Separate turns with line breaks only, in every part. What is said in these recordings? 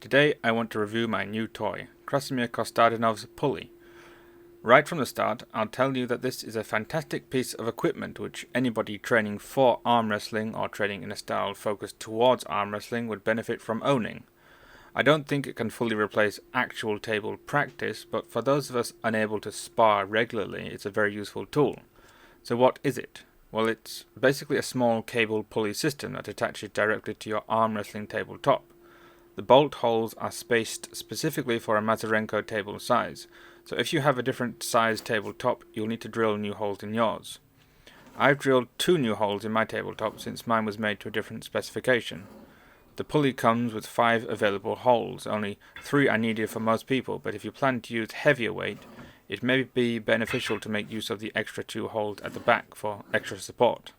Today I want to review my new toy, Krasimir Kostadinov's Pulley. Right from the start, I'll tell you that this is a fantastic piece of equipment which anybody training for arm wrestling or training in a style focused towards arm wrestling would benefit from owning. I don't think it can fully replace actual table practice, but for those of us unable to spar regularly, it's a very useful tool. So what is it? Well, it's basically a small cable pulley system that attaches directly to your arm wrestling tabletop. The bolt holes are spaced specifically for a Mazarenko table size, so if you have a different size tabletop, you'll need to drill new holes in yours. I've drilled 2 new holes in my tabletop since mine was made to a different specification. The pulley comes with 5 available holes, only 3 are needed for most people, but if you plan to use heavier weight, it may be beneficial to make use of the extra 2 holes at the back for extra support.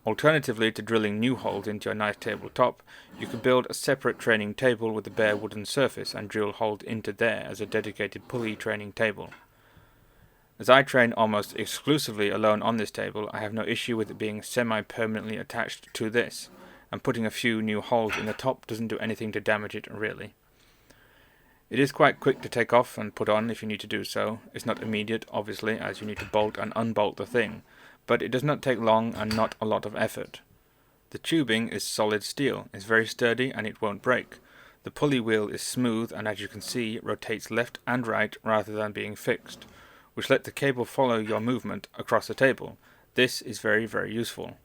Alternatively to drilling new holes into a nice tabletop, you could build a separate training table with a bare wooden surface and drill holes into there as a dedicated pulley training table. As I train almost exclusively alone on this table, I have no issue with it being semi-permanently attached to this, and putting a few new holes in the top doesn't do anything to damage it really. It is quite quick to take off and put on if you need to do so. It's not immediate, obviously, as you need to bolt and unbolt the thing, but it does not take long and not a lot of effort. The tubing is solid steel, it's very sturdy and it won't break. The pulley wheel is smooth and, as you can see, rotates left and right rather than being fixed, which let the cable follow your movement across the table. This is very useful.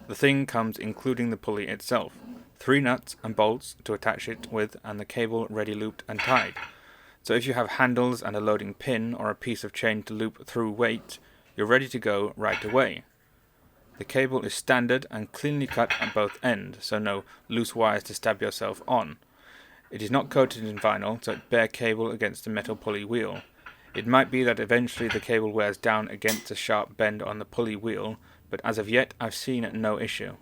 The thing comes including the pulley itself, 3 nuts and bolts to attach it with, and the cable ready looped and tied. So if you have handles and a loading pin or a piece of chain to loop through weight, you're ready to go right away. The cable is standard and cleanly cut at both ends, so no loose wires to stab yourself on. It is not coated in vinyl, so it's bare cable against the metal pulley wheel. It might be that eventually the cable wears down against a sharp bend on the pulley wheel, but as of yet I've seen no issue.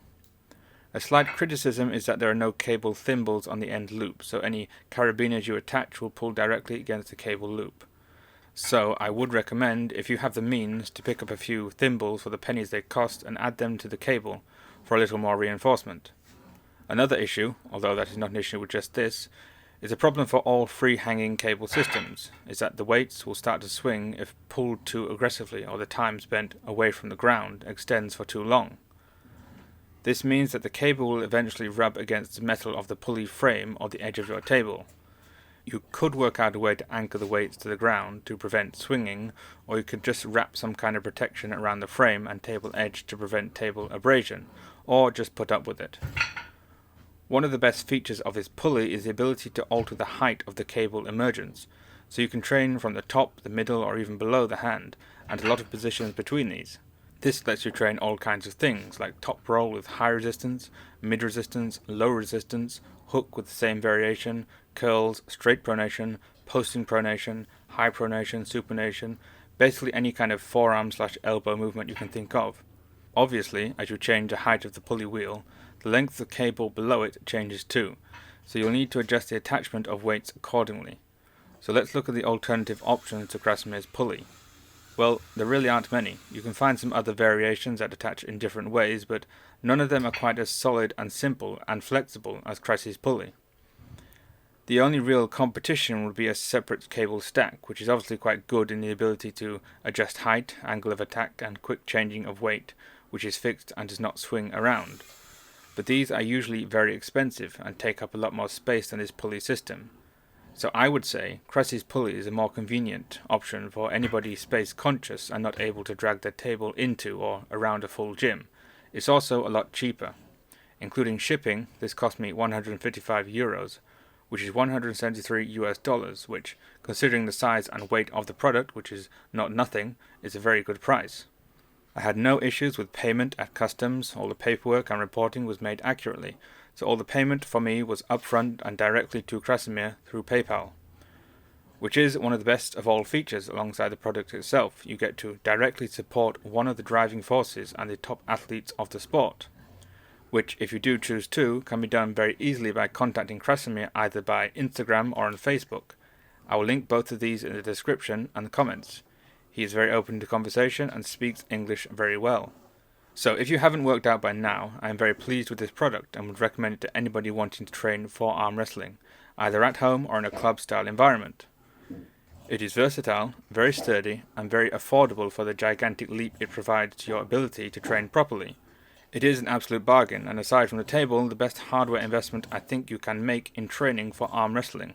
A slight criticism is that there are no cable thimbles on the end loop, so any carabiners you attach will pull directly against the cable loop. So I would recommend, if you have the means, to pick up a few thimbles for the pennies they cost and add them to the cable for a little more reinforcement. Another issue, although that is not an issue with just this, is a problem for all free-hanging cable systems, is that the weights will start to swing if pulled too aggressively or the time spent away from the ground extends for too long. This means that the cable will eventually rub against the metal of the pulley frame or the edge of your table. You could work out a way to anchor the weights to the ground to prevent swinging, or you could just wrap some kind of protection around the frame and table edge to prevent table abrasion, or just put up with it. One of the best features of this pulley is the ability to alter the height of the cable emergence, so you can train from the top, the middle, or even below the hand, and a lot of positions between these. This lets you train all kinds of things, like top roll with high resistance, mid resistance, low resistance, hook with the same variation, curls, straight pronation, posting pronation, high pronation, supination, basically any kind of forearm/elbow movement you can think of. Obviously, as you change the height of the pulley wheel, the length of the cable below it changes too, so you'll need to adjust the attachment of weights accordingly. So let's look at the alternative options to Krasimir's pulley. Well, there really aren't many. You can find some other variations that attach in different ways, but none of them are quite as solid and simple and flexible as Krasi's pulley. The only real competition would be a separate cable stack, which is obviously quite good in the ability to adjust height, angle of attack, and quick changing of weight, which is fixed and does not swing around. But these are usually very expensive and take up a lot more space than this pulley system. So I would say Krasi's pulley is a more convenient option for anybody space conscious and not able to drag their table into or around a full gym. It's also a lot cheaper. Including shipping, this cost me €155, which is $173, which, considering the size and weight of the product, which is not nothing, is a very good price. I had no issues with payment at customs. All the paperwork and reporting was made accurately, so all the payment for me was upfront and directly to Krasimir through PayPal, which is one of the best of all features alongside the product itself. You get to directly support one of the driving forces and the top athletes of the sport, which, if you do choose to, can be done very easily by contacting Krasimir either by Instagram or on Facebook. I will link both of these in the description and the comments. He is very open to conversation and speaks English very well. So if you haven't worked out by now, I am very pleased with this product and would recommend it to anybody wanting to train for arm wrestling. either at home or in a club-style environment. It is versatile, very sturdy, and very affordable for the gigantic leap it provides to your ability to train properly. It is an absolute bargain, and aside from the table, the best hardware investment I think you can make in training for arm wrestling.